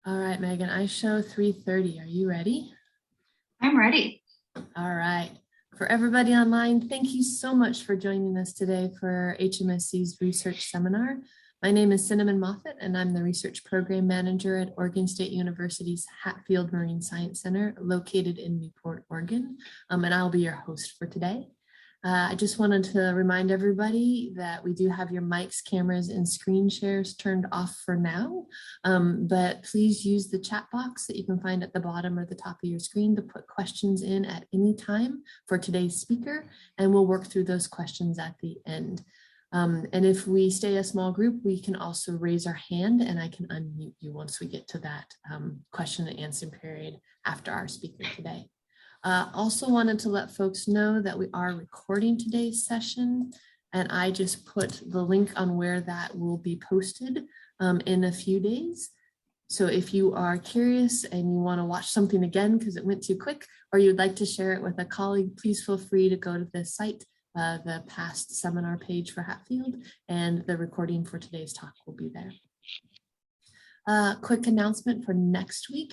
All right, Megan, I show 3:30. Are you ready? I'm ready. All right. For everybody online, thank you so much for joining us today for HMSC's research seminar. My name is Cinnamon Moffett, and I'm the research program manager at Oregon State University's Hatfield Marine Science Center, located in Newport, Oregon, and I'll be your host for today. I just wanted to remind everybody that we do have your mics, cameras, and screen shares turned off for now, but please use the chat box that you can find at the bottom or the top of your screen to put questions in at any time for today's speaker, and we'll work through those questions at the end. And if we stay a small group, we can also raise our hand and I can unmute you once we get to that question and answer period after our speaker today. Also wanted to let folks know that we are recording today's session, and I just put the link on where that will be posted in a few days. So if you are curious and you want to watch something again because it went too quick, or you'd like to share it with a colleague, please feel free to go to the site, the past seminar page for Hatfield, and the recording for today's talk will be there. Quick announcement for next week.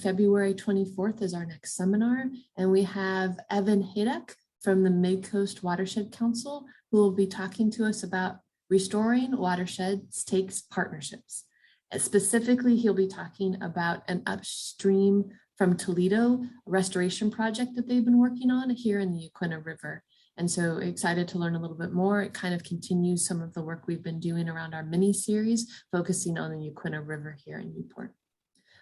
February 24th is our next seminar, and we have Evan Hayduck from the Mid-Coast Watershed Council, who will be talking to us about restoring watershed stakes partnerships. And specifically, he'll be talking about an upstream from Toledo restoration project that they've been working on here in the Uquina River. And so excited to learn a little bit more. It kind of continues some of the work we've been doing around our mini series, focusing on the Uquina River here in Newport.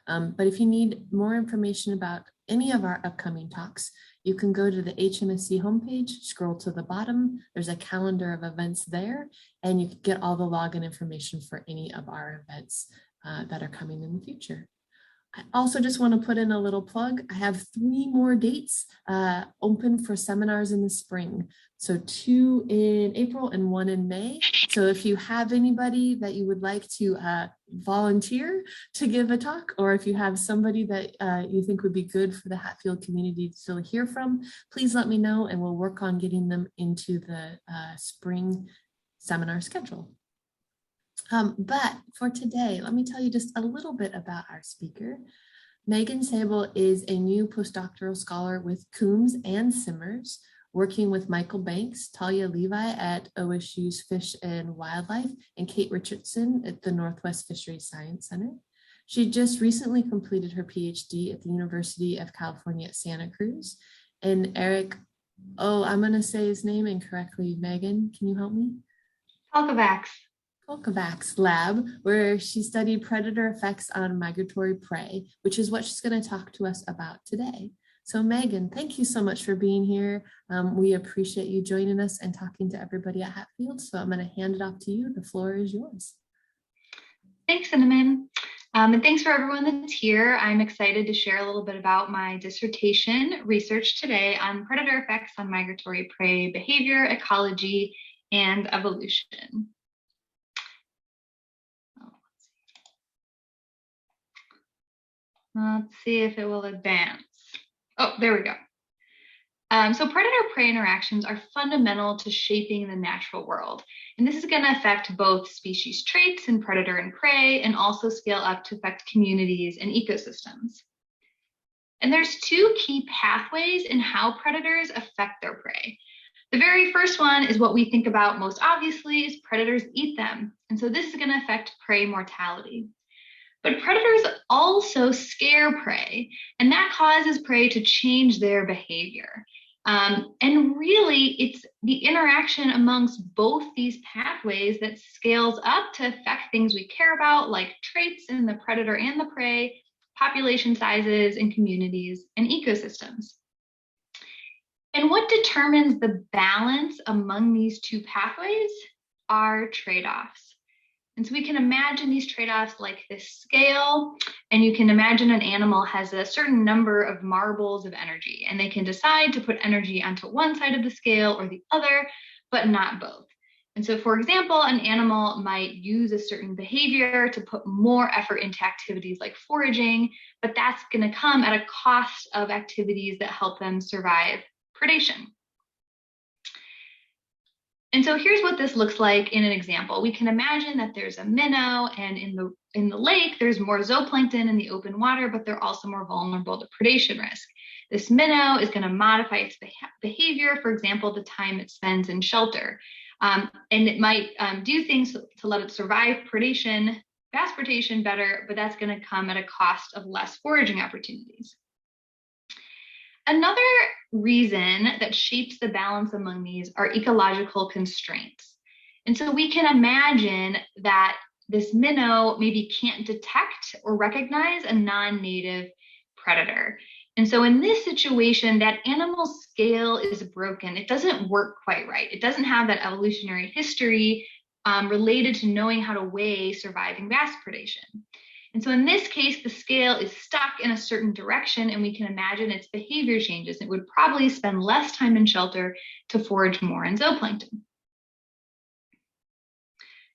But if you need more information about any of our upcoming talks, you can go to the HMSC homepage, scroll to the bottom, there's a calendar of events there, and you can get all the login information for any of our events that are coming in the future. I also just want to put in a little plug. I have 3 more dates open for seminars in the spring. So 2 in April and 1 in May. So if you have anybody that you would like to volunteer to give a talk, or if you have somebody that you think would be good for the Hatfield community to still hear from, please let me know and we'll work on getting them into the spring seminar schedule. But for today, let me tell you just a little bit about our speaker. Megan Sabal is a new postdoctoral scholar with CIMRS and CIMRS, working with Michael Banks, Talia Levi at OSU's Fish and Wildlife, and Kate Richardson at the Northwest Fisheries Science Center. She just recently completed her PhD at the University of California at Santa Cruz. And Eric, I'm going to say his name incorrectly. Megan, can you help me? Polkovac's lab, where she studied predator effects on migratory prey, which is what she's going to talk to us about today. So Megan, thank you so much for being here. We appreciate you joining us and talking to everybody at Hatfield. So I'm going to hand it off to you. The floor is yours. Thanks, Cinnamon. And thanks for everyone that's here. I'm excited to share a little bit about my dissertation research today on predator effects on migratory prey behavior, ecology, and evolution. Let's see if it will advance. Oh, there we go. So predator-prey interactions are fundamental to shaping the natural world. And this is going to affect both species traits in predator and prey, and also scale up to affect communities and ecosystems. And there's 2 key pathways in how predators affect their prey. The very first one is what we think about most obviously is predators eat them. And so this is going to affect prey mortality. But predators also scare prey, and that causes prey to change their behavior. And really, it's the interaction amongst both these pathways that scales up to affect things we care about, like traits in the predator and the prey, population sizes in communities, and ecosystems. And what determines the balance among these 2 pathways are trade-offs. And so we can imagine these trade-offs like this scale, and you can imagine an animal has a certain number of marbles of energy, and they can decide to put energy onto one side of the scale or the other, but not both. And so, for example, an animal might use a certain behavior to put more effort into activities like foraging, but that's going to come at a cost of activities that help them survive predation. And so here's what this looks like in an example. We can imagine that there's a minnow, and in the lake, there's more zooplankton in the open water, but they're also more vulnerable to predation risk. This minnow is going to modify its behavior, for example, the time it spends in shelter. And it might do things to let it survive predation, bass predation better, but that's going to come at a cost of less foraging opportunities. Another reason that shapes the balance among these are ecological constraints. And so we can imagine that this minnow maybe can't detect or recognize a non-native predator. And so in this situation, that animal scale is broken. It doesn't work quite right. It doesn't have that evolutionary history related to knowing how to weigh surviving bass predation. And so in this case, the scale is stuck in a certain direction, and we can imagine its behavior changes. It would probably spend less time in shelter to forage more in zooplankton.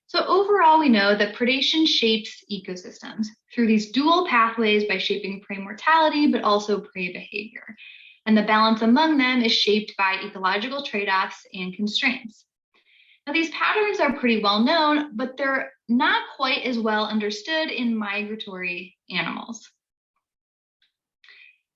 So overall, we know that predation shapes ecosystems through these dual pathways by shaping prey mortality, but also prey behavior. And the balance among them is shaped by ecological trade-offs and constraints. Now, these patterns are pretty well known, but they're not quite as well understood in migratory animals.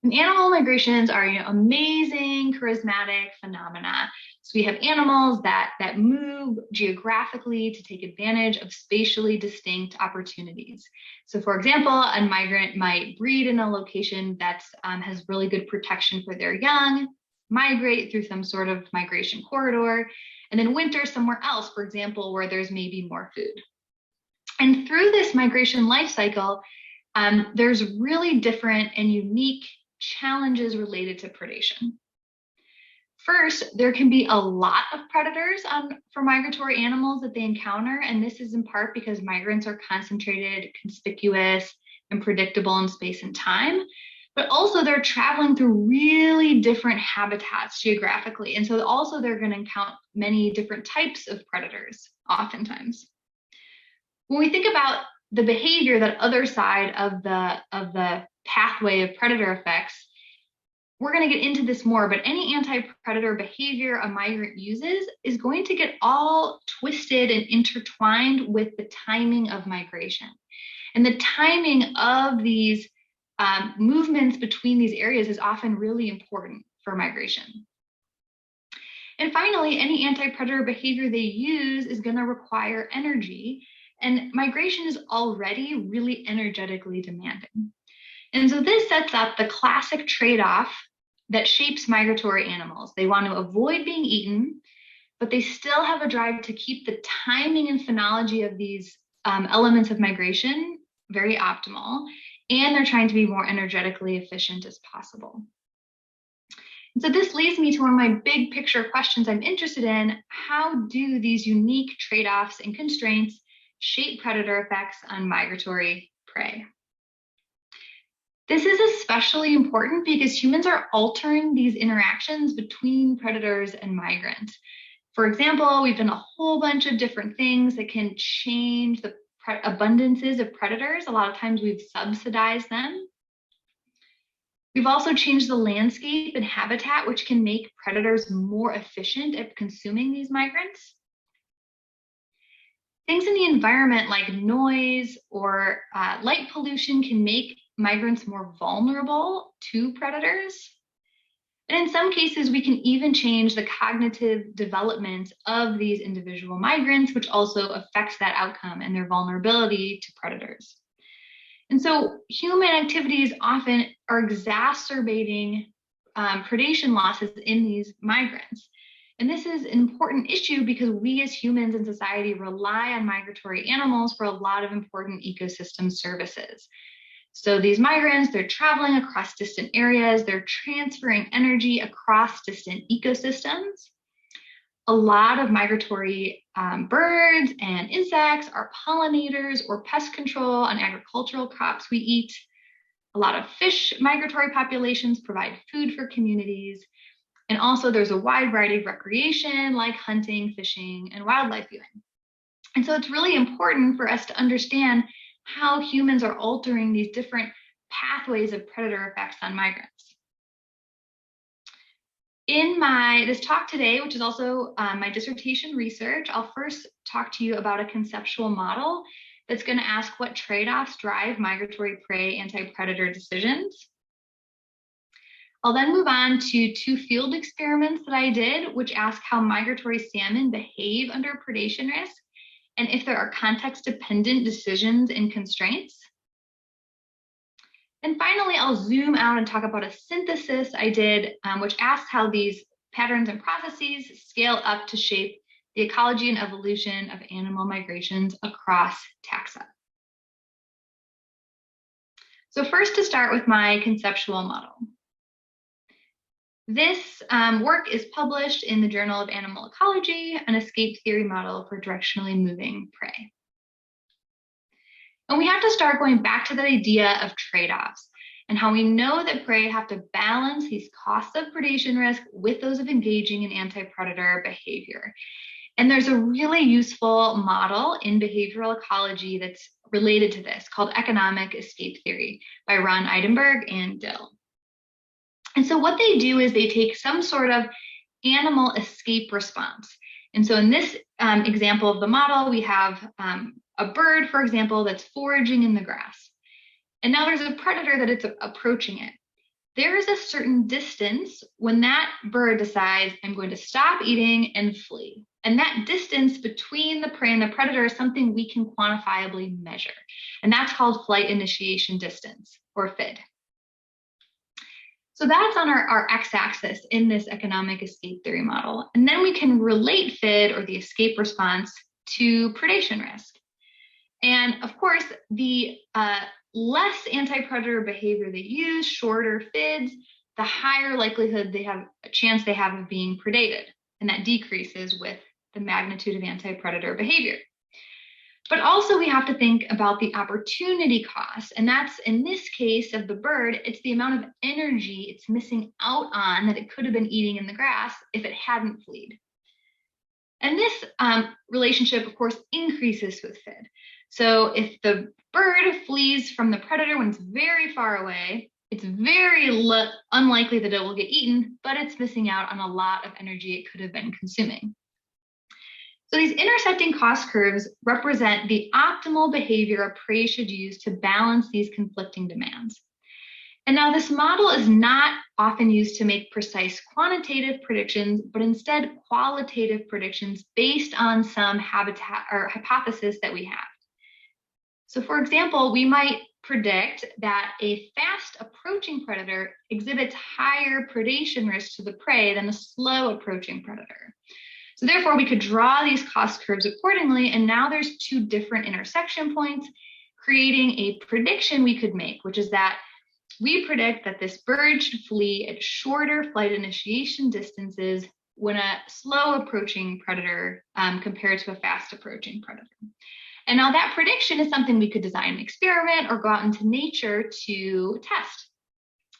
And animal migrations are amazing, charismatic phenomena. So we have animals that move geographically to take advantage of spatially distinct opportunities. So for example, a migrant might breed in a location that has really good protection for their young, migrate through some sort of migration corridor, and then winter somewhere else, for example, where there's maybe more food. And through this migration life cycle, there's really different and unique challenges related to predation. First, there can be a lot of predators for migratory animals that they encounter, and this is in part because migrants are concentrated, conspicuous, and predictable in space and time. But also they're traveling through really different habitats geographically. And so also they're going to encounter many different types of predators oftentimes. When we think about the behavior, that other side of the pathway of predator effects, we're going to get into this more, but any anti-predator behavior a migrant uses is going to get all twisted and intertwined with the timing of migration. And the timing of these movements between these areas is often really important for migration. And finally, any anti-predator behavior they use is going to require energy, and migration is already really energetically demanding. And so this sets up the classic trade-off that shapes migratory animals. They want to avoid being eaten, but they still have a drive to keep the timing and phenology of these elements of migration very optimal, and they're trying to be more energetically efficient as possible. And so this leads me to one of my big picture questions I'm interested in. How do these unique trade-offs and constraints shape predator effects on migratory prey? This is especially important because humans are altering these interactions between predators and migrants. For example, we've done a whole bunch of different things that can change the abundances of predators. A lot of times we've subsidized them. We've also changed the landscape and habitat, which can make predators more efficient at consuming these migrants. Things in the environment like noise or light pollution can make migrants more vulnerable to predators. And in some cases, we can even change the cognitive development of these individual migrants, which also affects that outcome and their vulnerability to predators. And so human activities often are exacerbating predation losses in these migrants. And this is an important issue because we as humans in society rely on migratory animals for a lot of important ecosystem services. So these migrants, they're traveling across distant areas, they're transferring energy across distant ecosystems. A lot of migratory birds and insects are pollinators or pest control on agricultural crops we eat. A lot of fish migratory populations provide food for communities. And also there's a wide variety of recreation like hunting, fishing, and wildlife viewing. And so it's really important for us to understand how humans are altering these different pathways of predator effects on migrants. In this talk today, which is also my dissertation research, I'll first talk to you about a conceptual model that's going to ask what trade-offs drive migratory prey anti-predator decisions. I'll then move on to 2 field experiments that I did, which ask how migratory salmon behave under predation risk, and if there are context-dependent decisions and constraints. And finally, I'll zoom out and talk about a synthesis I did, which asks how these patterns and processes scale up to shape the ecology and evolution of animal migrations across taxa. So first, to start with my conceptual model. This work is published in the Journal of Animal Ecology, an escape theory model for directionally moving prey. And we have to start going back to that idea of trade-offs and how we know that prey have to balance these costs of predation risk with those of engaging in anti-predator behavior. And there's a really useful model in behavioral ecology that's related to this called economic escape theory by Ron Eidenberg and Dill. And so what they do is they take some sort of animal escape response. And so in this example of the model, we have a bird, for example, that's foraging in the grass. And now there's a predator that it's approaching it. There is a certain distance when that bird decides, I'm going to stop eating and flee. And that distance between the prey and the predator is something we can quantifiably measure. And that's called flight initiation distance, or FID. So that's on our x-axis in this economic escape theory model. And then we can relate FID, or the escape response, to predation risk. And of course, the less anti-predator behavior they use, shorter FIDs, the higher likelihood they have of being predated. And that decreases with the magnitude of anti-predator behavior. But also we have to think about the opportunity cost. And that's, in this case of the bird, it's the amount of energy it's missing out on that it could have been eating in the grass if it hadn't fled. And this relationship, of course, increases with FID. So if the bird flees from the predator when it's very far away, it's very unlikely that it will get eaten, but it's missing out on a lot of energy it could have been consuming. So these intersecting cost curves represent the optimal behavior a prey should use to balance these conflicting demands. And now this model is not often used to make precise quantitative predictions, but instead qualitative predictions based on some habitat or hypothesis that we have. So for example, we might predict that a fast approaching predator exhibits higher predation risk to the prey than a slow approaching predator. So therefore, we could draw these cost curves accordingly, and now there's 2 different intersection points, creating a prediction we could make, which is that we predict that this bird should flee at shorter flight initiation distances when a slow approaching predator compared to a fast approaching predator. And now that prediction is something we could design an experiment or go out into nature to test.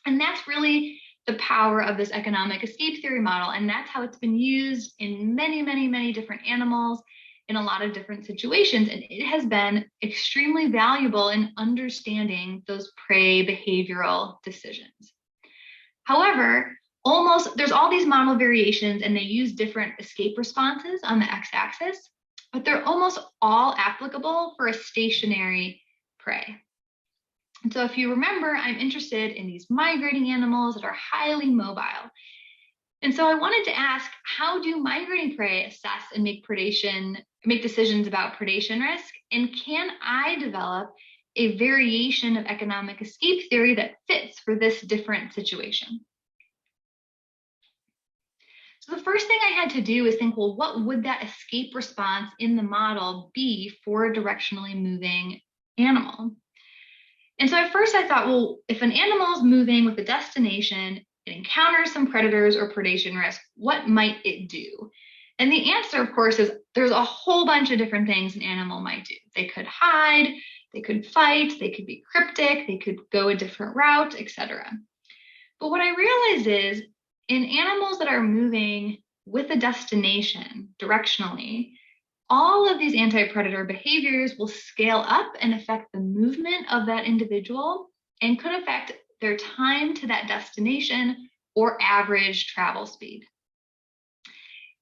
And that's really the power of this economic escape theory model. And that's how it's been used in many, many, many different animals in a lot of different situations. And it has been extremely valuable in understanding those prey behavioral decisions. However, there's all these model variations and they use different escape responses on the x-axis, but they're almost all applicable for a stationary prey. And so if you remember, I'm interested in these migrating animals that are highly mobile. And so I wanted to ask, how do migrating prey assess and make decisions about predation risk? And can I develop a variation of economic escape theory that fits for this different situation? So the first thing I had to do is think, well, what would that escape response in the model be for a directionally moving animal? And so at first I thought, well, if an animal is moving with a destination, it encounters some predators or predation risk, what might it do? And the answer, of course, is there's a whole bunch of different things an animal might do. They could hide, they could fight, they could be cryptic, they could go a different route, etc. But what I realized is in animals that are moving with a destination directionally, all of these anti-predator behaviors will scale up and affect the movement of that individual and could affect their time to that destination or average travel speed.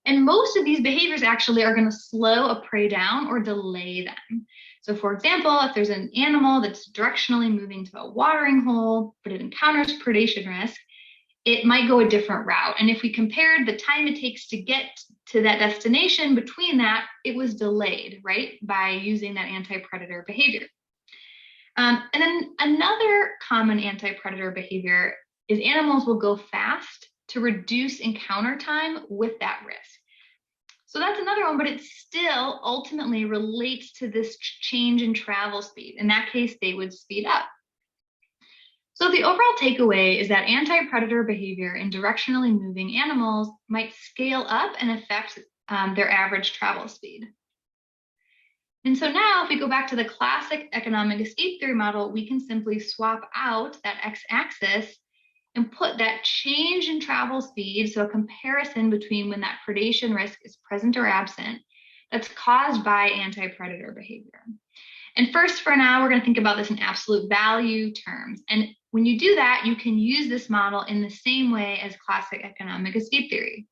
And most of these behaviors actually are going to slow a prey down or delay them. So for example, if there's an animal that's directionally moving to a watering hole, but it encounters predation risk, it might go a different route. And if we compared the time it takes to get to that destination between that, it was delayed, right, by using that anti-predator behavior. And then another common anti-predator behavior is animals will go fast to reduce encounter time with that risk. So that's another one, but it still ultimately relates to this change in travel speed. In that case, they would speed up. So the overall takeaway is that anti-predator behavior in directionally moving animals might scale up and affect their average travel speed. And so now if we go back to the classic economic escape theory model, we can simply swap out that x-axis and put that change in travel speed, so a comparison between when that predation risk is present or absent, that's caused by anti-predator behavior. And first, for now, we're going to think about this in absolute value terms. And when you do that, you can use this model in the same way as classic economic escape theory.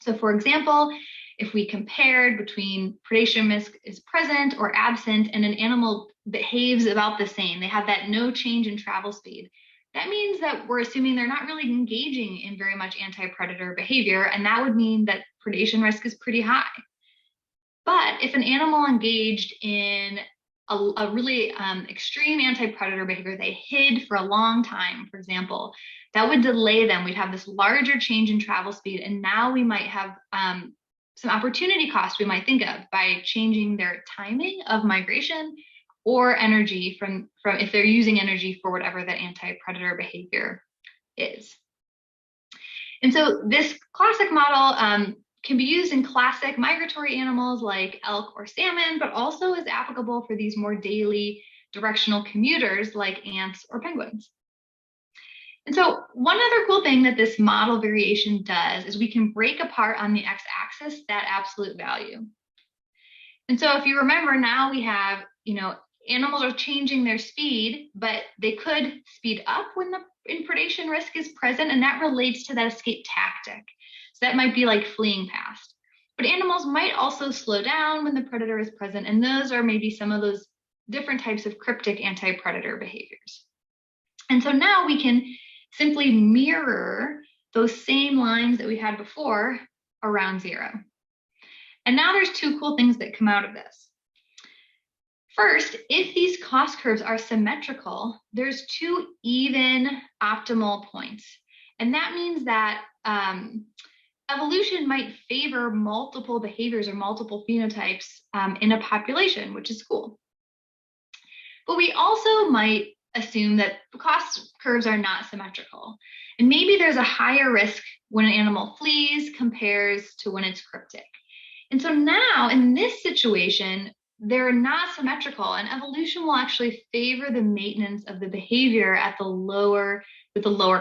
So for example, if we compared between predation risk is present or absent and an animal behaves about the same, they have that no change in travel speed, that means that we're assuming they're not really engaging in very much anti-predator behavior, and that would mean that predation risk is pretty high. But if an animal engaged in a really extreme anti-predator behavior, they hid for a long time, for example, that would delay them. We'd have this larger change in travel speed, and now we might have some opportunity costs we might think of by changing their timing of migration or energy from if they're using energy for whatever that anti-predator behavior is. And so this classic model can be used in classic migratory animals like elk or salmon, but also is applicable for these more daily directional commuters like ants or penguins. And so one other cool thing that this model variation does is we can break apart on the x-axis that absolute value. And so if you remember, now we have, animals are changing their speed, but they could speed up when the predation risk is present, and that relates to that escape tactic. So that might be like fleeing past. But animals might also slow down when the predator is present, and those are maybe some of those different types of cryptic anti-predator behaviors. And so now we can simply mirror those same lines that we had before around zero. And now there's two cool things that come out of this. First, if these cost curves are symmetrical, there's two even optimal points. And that means that evolution might favor multiple behaviors or multiple phenotypes in a population, which is cool. But we also might assume that cost curves are not symmetrical. And maybe there's a higher risk when an animal flees compares to when it's cryptic. And so now in this situation, they're not symmetrical, and evolution will actually favor the maintenance of the behavior at the lower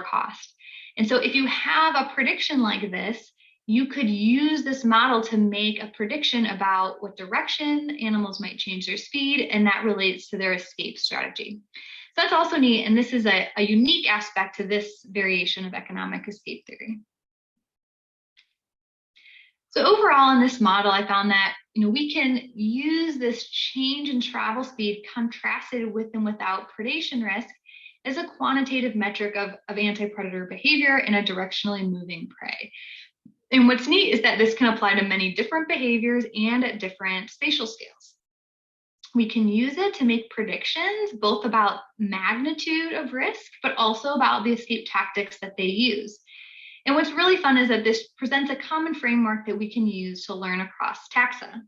cost. And so if you have a prediction like this, you could use this model to make a prediction about what direction animals might change their speed, and that relates to their escape strategy. So that's also neat, and this is a unique aspect to this variation of economic escape theory. So overall in this model, I found that we can use this change in travel speed contrasted with and without predation risk as a quantitative metric of anti-predator behavior in a directionally moving prey. And what's neat is that this can apply to many different behaviors and at different spatial scales. We can use it to make predictions both about magnitude of risk, but also about the escape tactics that they use. And what's really fun is that this presents a common framework that we can use to learn across taxa.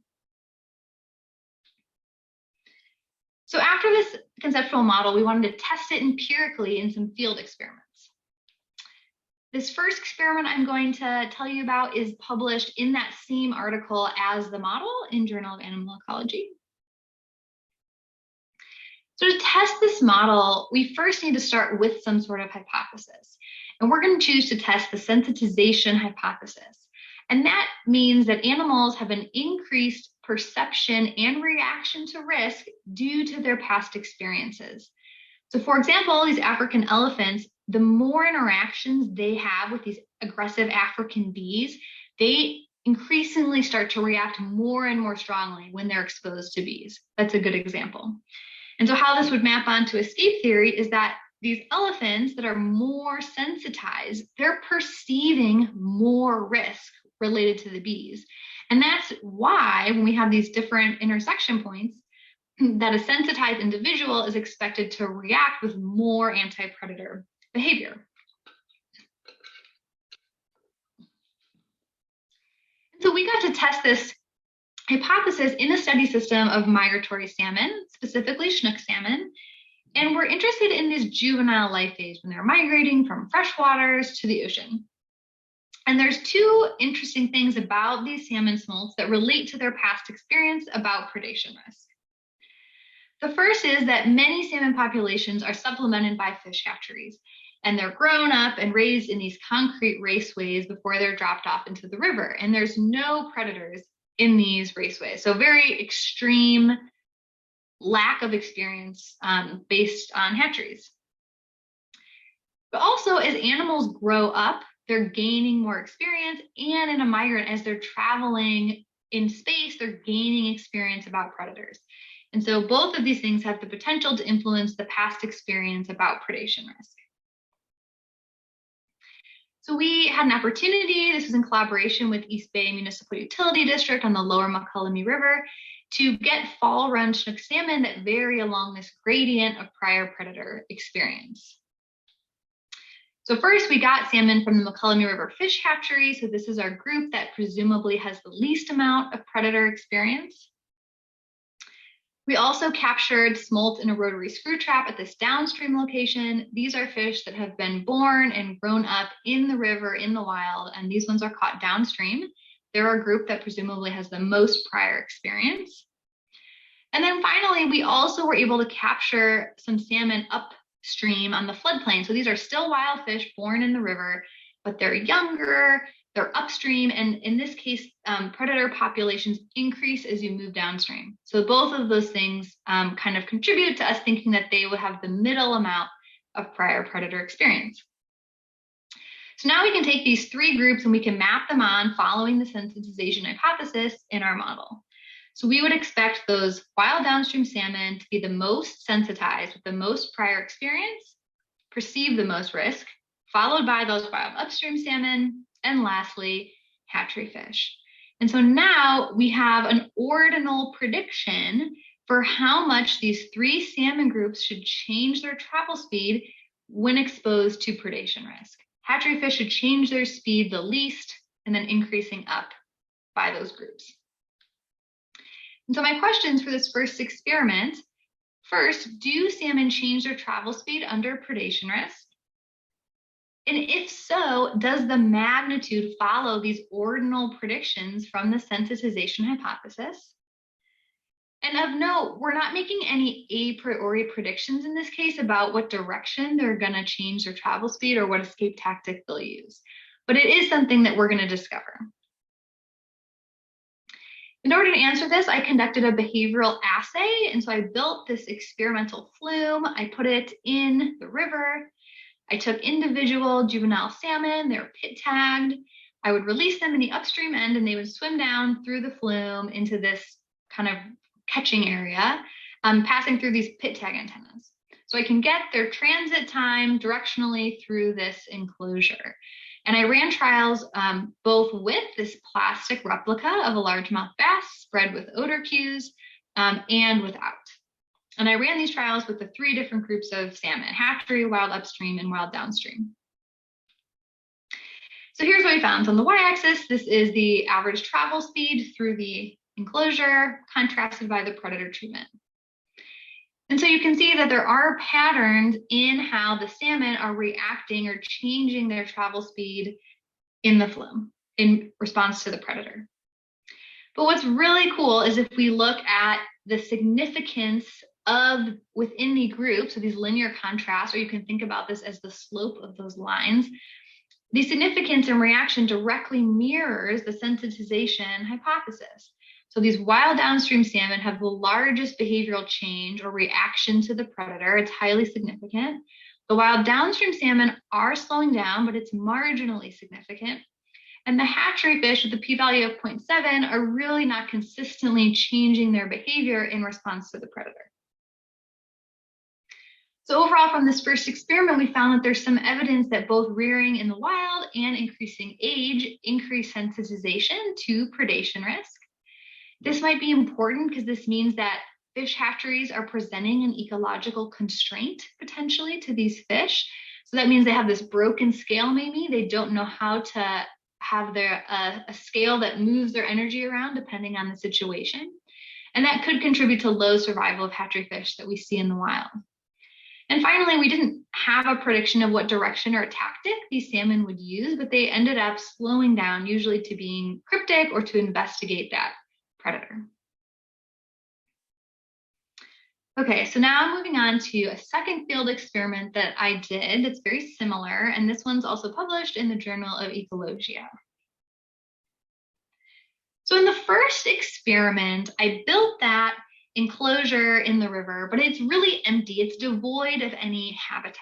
So after this conceptual model, we wanted to test it empirically in some field experiments. This first experiment I'm going to tell you about is published in that same article as the model in Journal of Animal Ecology. So to test this model, we first need to start with some sort of hypothesis. And we're going to choose to test the sensitization hypothesis. And that means that animals have an increased perception and reaction to risk due to their past experiences. So for example, these African elephants, the more interactions they have with these aggressive African bees, they increasingly start to react more and more strongly when they're exposed to bees. That's a good example. And so how this would map onto escape theory is that these elephants that are more sensitized, they're perceiving more risk related to the bees. And that's why when we have these different intersection points, that a sensitized individual is expected to react with more anti-predator behavior. So we got to test this hypothesis in a study system of migratory salmon, specifically Schnook salmon. And we're interested in this juvenile life phase when they're migrating from freshwaters to the ocean. And there's two interesting things about these salmon smolts that relate to their past experience about predation risk. The first is that many salmon populations are supplemented by fish hatcheries, and they're grown up and raised in these concrete raceways before they're dropped off into the river. And there's no predators in these raceways. So very extreme lack of experience based on hatcheries. But also as animals grow up, they're gaining more experience, and in a migrant, as they're traveling in space, they're gaining experience about predators. And so both of these things have the potential to influence the past experience about predation risk. So we had an opportunity, this was in collaboration with East Bay Municipal Utility District on the lower McCullamy River, to get fall run Chinook salmon that vary along this gradient of prior predator experience. So first we got salmon from the McCullamy River Fish Hatchery. So this is our group that presumably has the least amount of predator experience. We also captured smolt in a rotary screw trap at this downstream location. These are fish that have been born and grown up in the river in the wild, and these ones are caught downstream. They're our group that presumably has the most prior experience. And then finally, we also were able to capture some salmon upstream on the floodplain. So these are still wild fish born in the river, but they're younger, they're upstream, and in this case, predator populations increase as you move downstream. So both of those things kind of contribute to us thinking that they would have the middle amount of prior predator experience. So now we can take these three groups and we can map them on following the sensitization hypothesis in our model. So we would expect those wild downstream salmon to be the most sensitized with the most prior experience, perceive the most risk, followed by those wild upstream salmon, and lastly, hatchery fish. And so now we have an ordinal prediction for how much these three salmon groups should change their travel speed when exposed to predation risk. Hatchery fish should change their speed the least, and then increasing up by those groups. And so my questions for this first experiment: first, do salmon change their travel speed under predation risk? And if so, does the magnitude follow these ordinal predictions from the sensitization hypothesis? And of note, we're not making any a priori predictions in this case about what direction they're going to change their travel speed or what escape tactic they'll use. But it is something that we're going to discover. In order to answer this, I conducted a behavioral assay. And so I built this experimental flume. I put it in the river. I took individual juvenile salmon, they were pit tagged. I would release them in the upstream end and they would swim down through the flume into this kind of catching area, passing through these pit tag antennas. So I can get their transit time directionally through this enclosure. And I ran trials both with this plastic replica of a largemouth bass spread with odor cues and without. And I ran these trials with the three different groups of salmon: hatchery, wild upstream, and wild downstream. So here's what we found. So on the y-axis, this is the average travel speed through the enclosure, contrasted by the predator treatment. And so you can see that there are patterns in how the salmon are reacting or changing their travel speed in the flume in response to the predator. But what's really cool is if we look at the significance of within the group, so these linear contrasts, or you can think about this as the slope of those lines, the significance and reaction directly mirrors the sensitization hypothesis. So these wild downstream salmon have the largest behavioral change or reaction to the predator. It's highly significant. The wild downstream salmon are slowing down, but it's marginally significant. And the hatchery fish with the p-value of 0.7 are really not consistently changing their behavior in response to the predator. So overall, from this first experiment, we found that there's some evidence that both rearing in the wild and increasing age increase sensitization to predation risk. This might be important because this means that fish hatcheries are presenting an ecological constraint potentially to these fish. So that means they have this broken scale maybe. They don't know how to have a scale that moves their energy around depending on the situation. And that could contribute to low survival of hatchery fish that we see in the wild. And finally, we didn't have a prediction of what direction or tactic these salmon would use, but they ended up slowing down, usually to being cryptic or to investigate that predator. Okay, so now I'm moving on to a second field experiment that I did that's very similar, and this one's also published in the Journal of Ecologia. So in the first experiment, I built that enclosure in the river, but it's really empty. It's devoid of any habitat.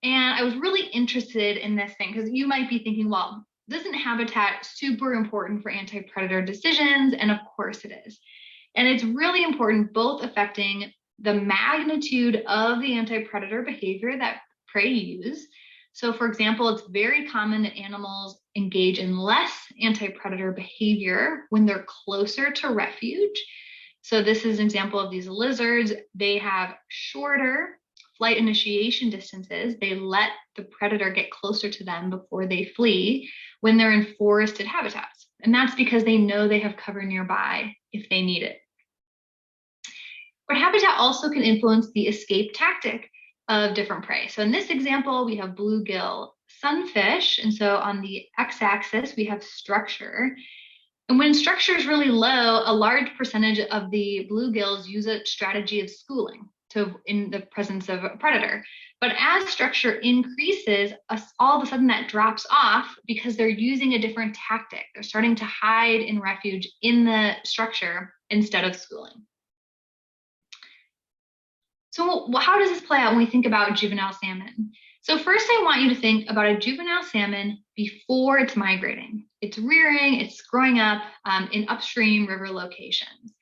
And I was really interested in this thing because you might be thinking, well, isn't habitat super important for anti-predator decisions? And of course it is. And it's really important, both affecting the magnitude of the anti-predator behavior that prey use. So for example, it's very common that animals engage in less anti-predator behavior when they're closer to refuge. So this is an example of these lizards. They have shorter flight initiation distances. They let the predator get closer to them before they flee when they're in forested habitats. And that's because they know they have cover nearby if they need it. But habitat also can influence the escape tactic of different prey. So in this example, we have bluegill sunfish. And so on the x-axis, we have structure. And when structure is really low, a large percentage of the bluegills use a strategy of schooling in the presence of a predator. But as structure increases, all of a sudden that drops off because they're using a different tactic. They're starting to hide in refuge in the structure instead of schooling. So how does this play out when we think about juvenile salmon? So first I want you to think about a juvenile salmon before it's migrating. It's rearing, it's growing up in upstream river locations.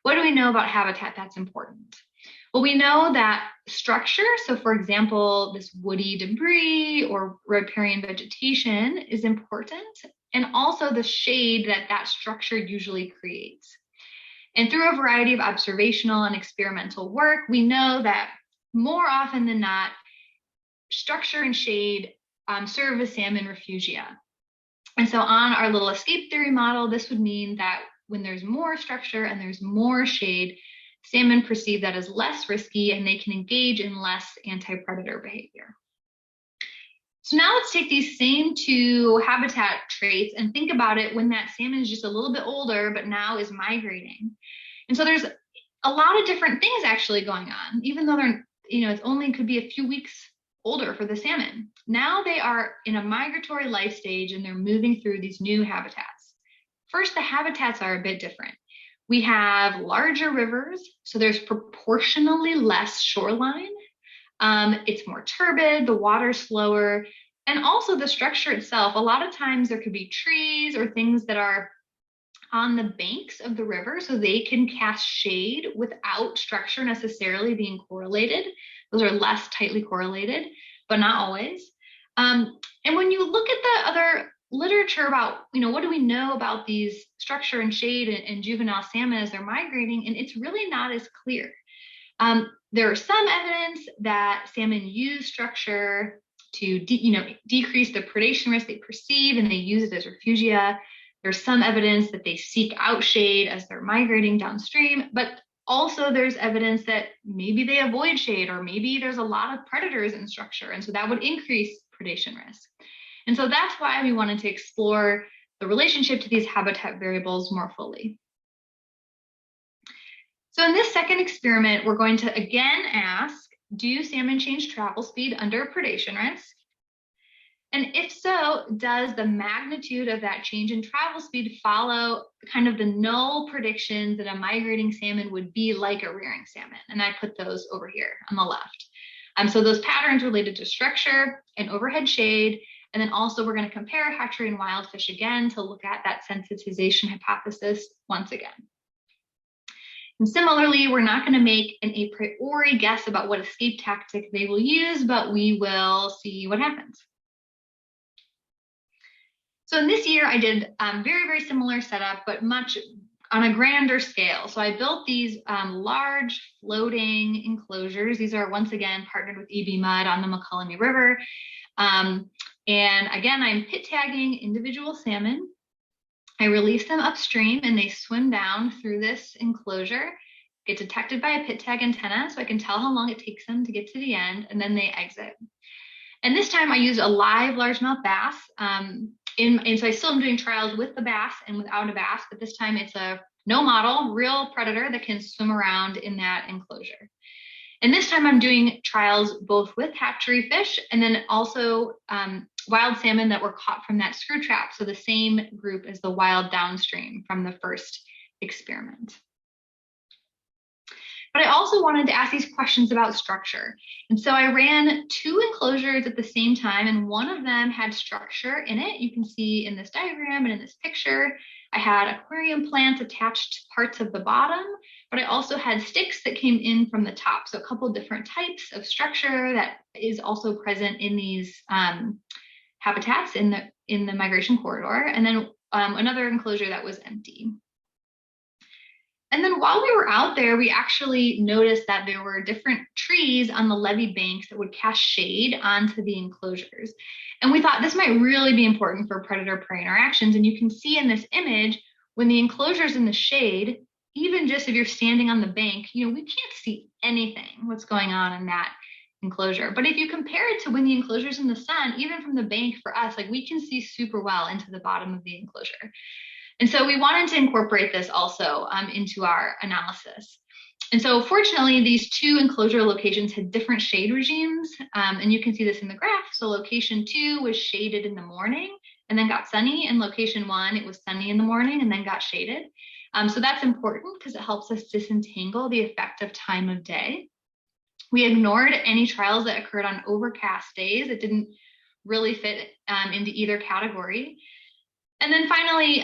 What do we know about habitat that's important? Well, we know that structure, so for example, this woody debris or riparian vegetation is important, and also the shade that structure usually creates. And through a variety of observational and experimental work, we know that more often than not, structure and shade serve as salmon refugia. And so on our little escape theory model, this would mean that when there's more structure and there's more shade, salmon perceive that as less risky and they can engage in less anti-predator behavior. So now let's take these same two habitat traits and think about it when that salmon is just a little bit older, but now is migrating. And so there's a lot of different things actually going on, even though they're, it only could be a few weeks older for the salmon. Now they are in a migratory life stage and they're moving through these new habitats. First, the habitats are a bit different. We have larger rivers, so there's proportionally less shoreline. It's more turbid, the water's slower, and also the structure itself. A lot of times there could be trees or things that are on the banks of the river so they can cast shade without structure necessarily being correlated. Those are less tightly correlated, but not always. And when you look at the other literature about, what do we know about these structure and shade and juvenile salmon as they're migrating, and it's really not as clear. There are some evidence that salmon use structure to decrease the predation risk they perceive, and they use it as refugia. There's some evidence that they seek out shade as they're migrating downstream, but also there's evidence that maybe they avoid shade, or maybe there's a lot of predators in structure, and so that would increase predation risk. And so that's why we wanted to explore the relationship to these habitat variables more fully. So in this second experiment, we're going to again ask, do salmon change travel speed under predation risk? And if so, does the magnitude of that change in travel speed follow kind of the null predictions that a migrating salmon would be like a rearing salmon? And I put those over here on the left. So those patterns related to structure and overhead shade. And then also we're going to compare hatchery and wild fish again to look at that sensitization hypothesis once again. And similarly, we're not going to make an a priori guess about what escape tactic they will use, but we will see what happens. So in this year, I did very, very similar setup, but much on a grander scale. So I built these large floating enclosures. These are once again partnered with EB Mud on the McCullough River. And again, I'm pit tagging individual salmon. I release them upstream and they swim down through this enclosure, get detected by a pit tag antenna so I can tell how long it takes them to get to the end, and then they exit. And this time I used a live largemouth bass. And so I still am doing trials with the bass and without a bass, but this time it's a no model, real predator that can swim around in that enclosure. And this time I'm doing trials both with hatchery fish and then also wild salmon that were caught from that screw trap. So the same group as the wild downstream from the first experiment. But I also wanted to ask these questions about structure. And so I ran 2 enclosures at the same time, and one of them had structure in it. You can see in this diagram and in this picture, I had aquarium plants attached to parts of the bottom, but I also had sticks that came in from the top. So a couple different types of structure that is also present in these habitats in the migration corridor. And then another enclosure that was empty. And then while we were out there, we actually noticed that there were different trees on the levee banks that would cast shade onto the enclosures. And we thought this might really be important for predator-prey interactions. And you can see in this image, when the enclosure's in the shade, even just if you're standing on the bank, we can't see anything what's going on in that enclosure. But if you compare it to when the enclosure's in the sun, even from the bank for us, we can see super well into the bottom of the enclosure. And so we wanted to incorporate this also into our analysis. And so fortunately, these 2 enclosure locations had different shade regimes. And you can see this in the graph. So location 2 was shaded in the morning and then got sunny. And location 1, it was sunny in the morning and then got shaded. So that's important because it helps us disentangle the effect of time of day. We ignored any trials that occurred on overcast days. It didn't really fit into either category. And then finally,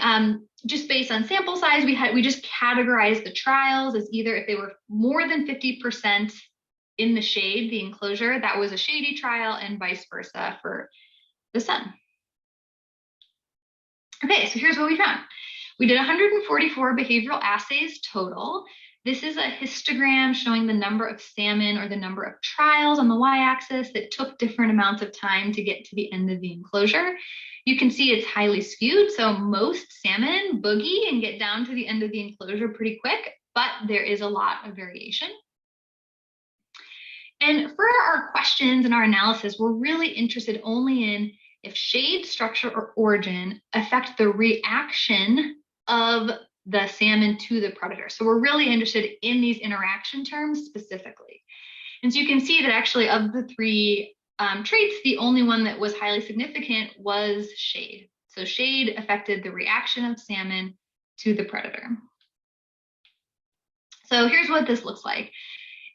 just based on sample size, we just categorized the trials as either if they were more than 50% in the shade, the enclosure, that was a shady trial, and vice versa for the sun. Okay, so here's what we found. We did 144 behavioral assays total. This is a histogram showing the number of salmon or the number of trials on the y-axis that took different amounts of time to get to the end of the enclosure. You can see it's highly skewed. So most salmon boogie and get down to the end of the enclosure pretty quick, but there is a lot of variation. And for our questions and our analysis, we're really interested only in if shade, structure, or origin affect the reaction of the salmon to the predator. So we're really interested in these interaction terms specifically. And so you can see that actually of the 3 traits, the only one that was highly significant was shade. So shade affected the reaction of salmon to the predator. So here's what this looks like.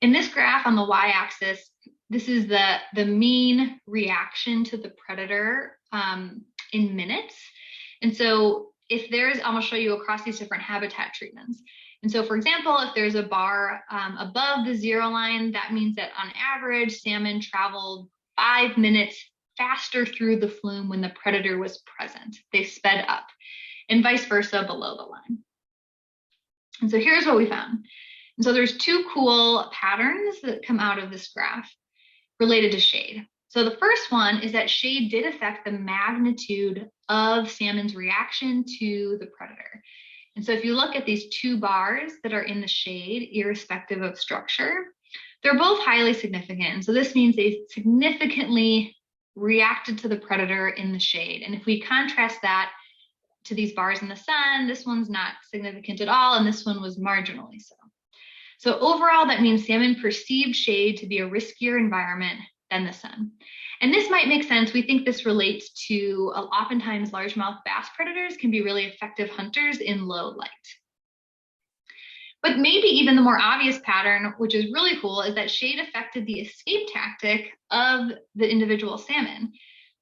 In this graph on the y-axis, this is the mean reaction to the predator in minutes. And so if there's, I'm going to show you across these different habitat treatments. And so, for example, if there's a bar above the 0 line, that means that on average, salmon traveled 5 minutes faster through the flume when the predator was present. They sped up, and vice versa below the line. And so here's what we found. And so there's 2 cool patterns that come out of this graph related to shade. So the first one is that shade did affect the magnitude of salmon's reaction to the predator. And so if you look at these 2 bars that are in the shade, irrespective of structure, they're both highly significant. And so this means they significantly reacted to the predator in the shade. And if we contrast that to these bars in the sun, this one's not significant at all, and this one was marginally so. So overall, that means salmon perceived shade to be a riskier environment than the sun. And this might make sense. We think this relates to oftentimes largemouth bass predators can be really effective hunters in low light. But maybe even the more obvious pattern, which is really cool, is that shade affected the escape tactic of the individual salmon.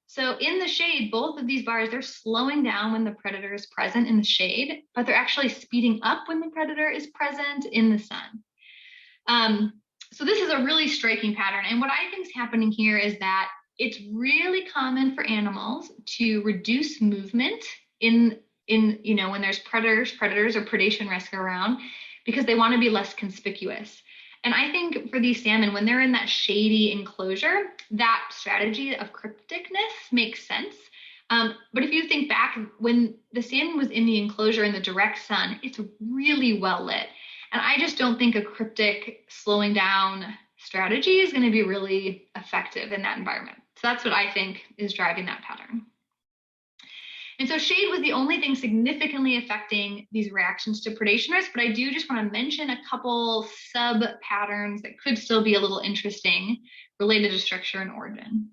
So in the shade, both of these bars, they're slowing down when the predator is present in the shade, but they're actually speeding up when the predator is present in the sun. So this is a really striking pattern. And what I think is happening here is that it's really common for animals to reduce movement in when there's predators or predation risk around, because they want to be less conspicuous. And I think for these salmon, when they're in that shady enclosure, that strategy of crypticness makes sense. But if you think back, when the salmon was in the enclosure in the direct sun, it's really well lit. And I just don't think a cryptic slowing down strategy is going to be really effective in that environment. So that's what I think is driving that pattern. And so shade was the only thing significantly affecting these reactions to predation risk, but I do just want to mention a couple sub patterns that could still be a little interesting related to structure and origin.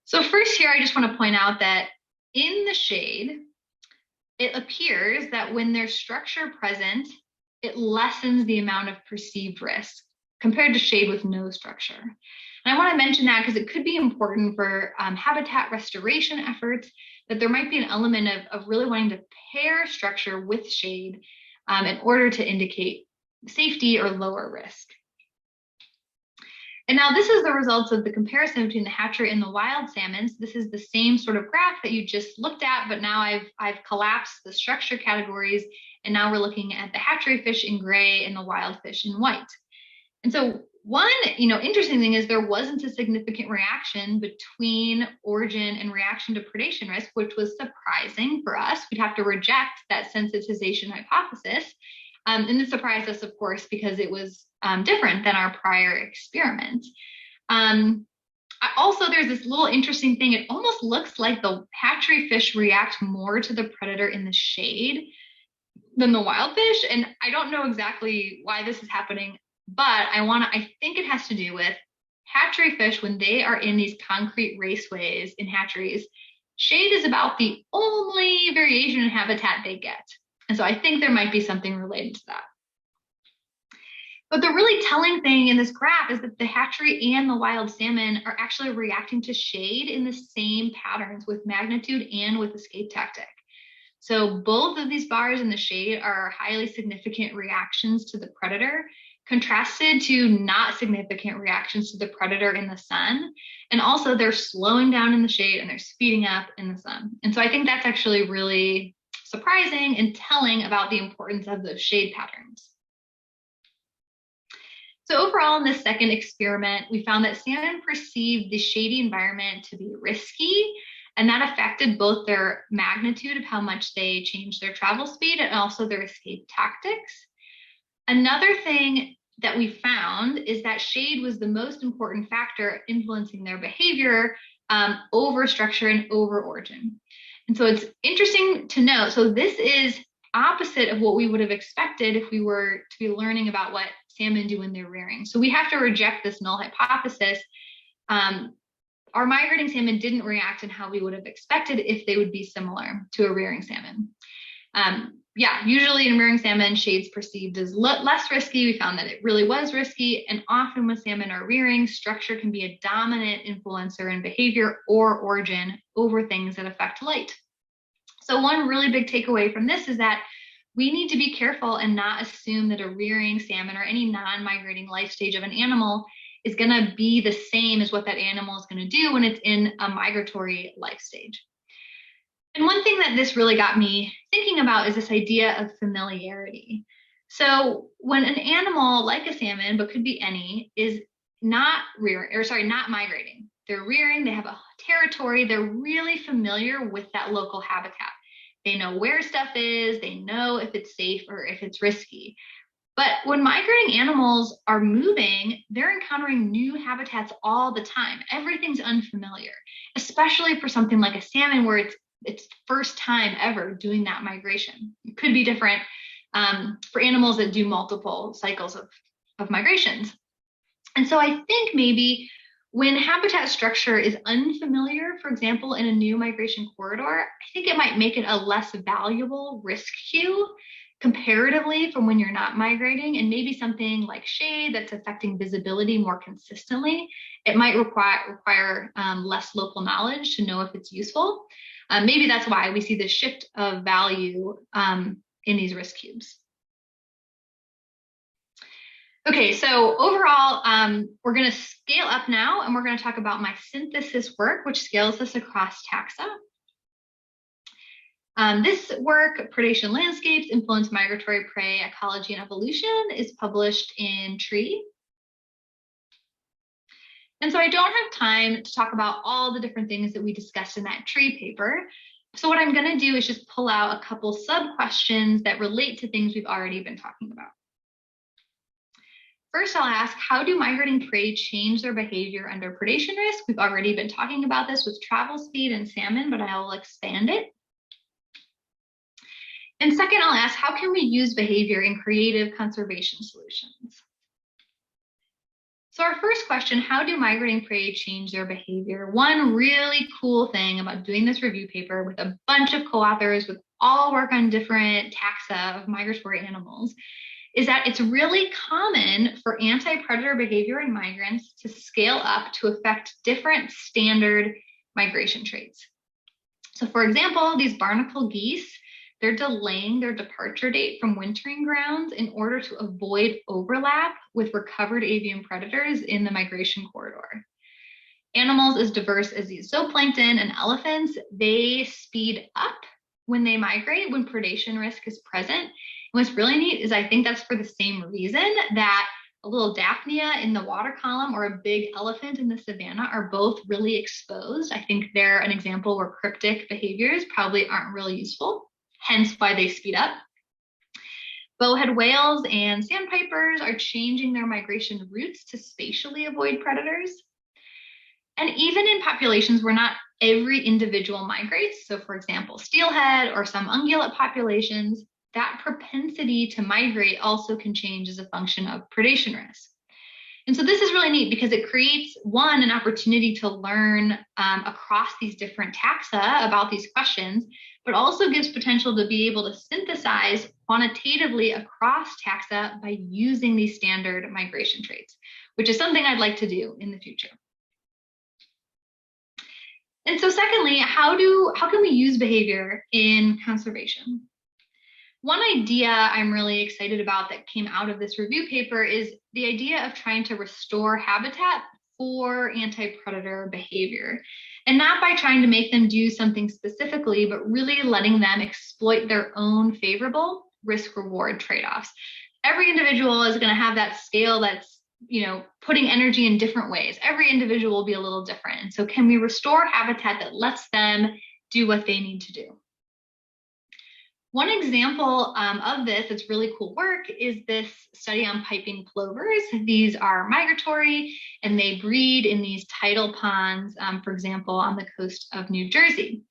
So first here, I just want to point out that in the shade, it appears that when there's structure present, it lessens the amount of perceived risk compared to shade with no structure. And I want to mention that because it could be important for habitat restoration efforts, that there might be an element of really wanting to pair structure with shade in order to indicate safety or lower risk. And now this is the results of the comparison between the hatchery and the wild salmons. This is the same sort of graph that you just looked at, but now I've collapsed the structure categories, and now we're looking at the hatchery fish in gray and the wild fish in white. And so one, interesting thing is there wasn't a significant reaction between origin and reaction to predation risk, which was surprising for us. We'd have to reject that sensitization hypothesis. And this surprised us, of course, because it was different than our prior experiment. Also, there's this little interesting thing. It almost looks like the hatchery fish react more to the predator in the shade than the wild fish. And I don't know exactly why this is happening, but I think it has to do with hatchery fish when they are in these concrete raceways in hatcheries. Shade is about the only variation in habitat they get. And so I think there might be something related to that. But the really telling thing in this graph is that the hatchery and the wild salmon are actually reacting to shade in the same patterns with magnitude and with escape tactic. So both of these bars in the shade are highly significant reactions to the predator, contrasted to not significant reactions to the predator in the sun. And also they're slowing down in the shade and they're speeding up in the sun. And so I think that's actually really surprising and telling about the importance of those shade patterns. So overall in this second experiment, we found that salmon perceived the shady environment to be risky, and that affected both their magnitude of how much they changed their travel speed and also their escape tactics. Another thing that we found is that shade was the most important factor influencing their behavior over structure and over origin. And so it's interesting to note, so this is opposite of what we would have expected if we were to be learning about what salmon do when they're rearing. So we have to reject this null hypothesis. Our migrating salmon didn't react in how we would have expected if they would be similar to a rearing salmon. Usually in rearing salmon, shade's perceived as less risky. We found that it really was risky. And often when salmon are rearing, structure can be a dominant influencer in behavior or origin over things that affect light. So one really big takeaway from this is that we need to be careful and not assume that a rearing salmon or any non-migrating life stage of an animal is going to be the same as what that animal is going to do when it's in a migratory life stage. And one thing that this really got me thinking about is this idea of familiarity. So when an animal like a salmon, but could be any, is not migrating, they're rearing, they have a territory, they're really familiar with that local habitat. They know where stuff is, they know if it's safe or if it's risky. But when migrating animals are moving, they're encountering new habitats all the time. Everything's unfamiliar, especially for something like a salmon where it's first time ever doing that migration. It could be different for animals that do multiple cycles of migrations. And so I think maybe When habitat structure is unfamiliar, for example, in a new migration corridor, I think it might make it a less valuable risk cue comparatively from when you're not migrating, and maybe something like shade that's affecting visibility more consistently. It might require less local knowledge to know if it's useful. Maybe that's why we see the shift of value in these risk cubes. Okay, so overall, we're going to scale up now, and we're going to talk about my synthesis work, which scales this across taxa. This work, Predation Landscapes, Influence Migratory Prey, Ecology and Evolution, is published in Tree. And so I don't have time to talk about all the different things that we discussed in that Tree paper. So what I'm going to do is just pull out a couple sub-questions that relate to things we've already been talking about. First, I'll ask, how do migrating prey change their behavior under predation risk? We've already been talking about this with travel speed and salmon, but I will expand it. And second, I'll ask, how can we use behavior in creative conservation solutions? So our first question, how do migrating prey change their behavior? One really cool thing about doing this review paper with a bunch of co-authors with all work on different taxa of migratory animals is that it's really common for anti-predator behavior in migrants to scale up to affect different standard migration traits. So for example, these barnacle geese, they're delaying their departure date from wintering grounds in order to avoid overlap with recovered avian predators in the migration corridor. Animals as diverse as these zooplankton and elephants, they speed up when they migrate, when predation risk is present. And what's really neat is I think that's for the same reason that a little Daphnia in the water column or a big elephant in the savanna are both really exposed. I think they're an example where cryptic behaviors probably aren't really useful, hence why they speed up. Bowhead whales and sandpipers are changing their migration routes to spatially avoid predators. And even in populations where not every individual migrates, so for example, steelhead or some ungulate populations, that propensity to migrate also can change as a function of predation risk. And so this is really neat because it creates, one, an opportunity to learn across these different taxa about these questions, but also gives potential to be able to synthesize quantitatively across taxa by using these standard migration traits, which is something I'd like to do in the future. And so secondly, how can we use behavior in conservation? One idea I'm really excited about that came out of this review paper is the idea of trying to restore habitat for anti-predator behavior. And not by trying to make them do something specifically, but really letting them exploit their own favorable risk-reward trade-offs. Every individual is going to have that scale that's, putting energy in different ways. Every individual will be a little different. And so can we restore habitat that lets them do what they need to do? One example of this that's really cool work is this study on piping plovers. These are migratory and they breed in these tidal ponds, for example, on the coast of New Jersey.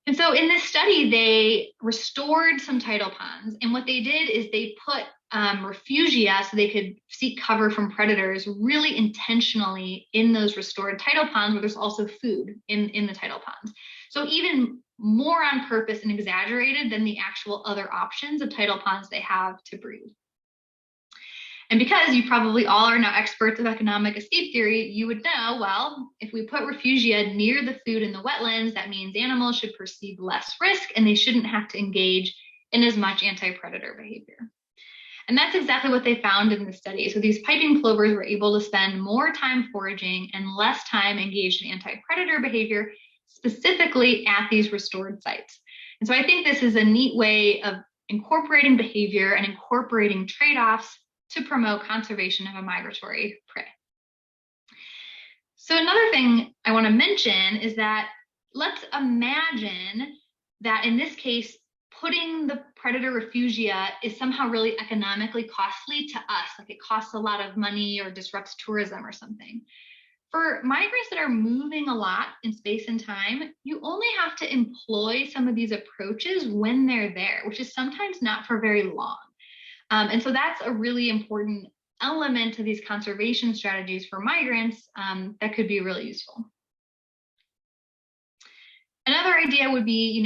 And so in this study, they restored some tidal ponds. And what they did is they put refugia so they could seek cover from predators really intentionally in those restored tidal ponds where there's also food in the tidal ponds. So even more on purpose and exaggerated than the actual other options of tidal ponds they have to breed. And because you probably all are now experts of economic escape theory, you would know, well, if we put refugia near the food in the wetlands, that means animals should perceive less risk and they shouldn't have to engage in as much anti-predator behavior. And that's exactly what they found in the study. So these piping plovers were able to spend more time foraging and less time engaged in anti-predator behavior, specifically at these restored sites. And so I think this is a neat way of incorporating behavior and incorporating trade-offs to promote conservation of a migratory prey. So another thing I want to mention is that let's imagine that in this case, putting the predator refugia is somehow really economically costly to us, like it costs a lot of money or disrupts tourism or something. For migrants that are moving a lot in space and time, you only have to employ some of these approaches when they're there, which is sometimes not for very long. And so that's a really important element to these conservation strategies for migrants that could be really useful. Another idea would be,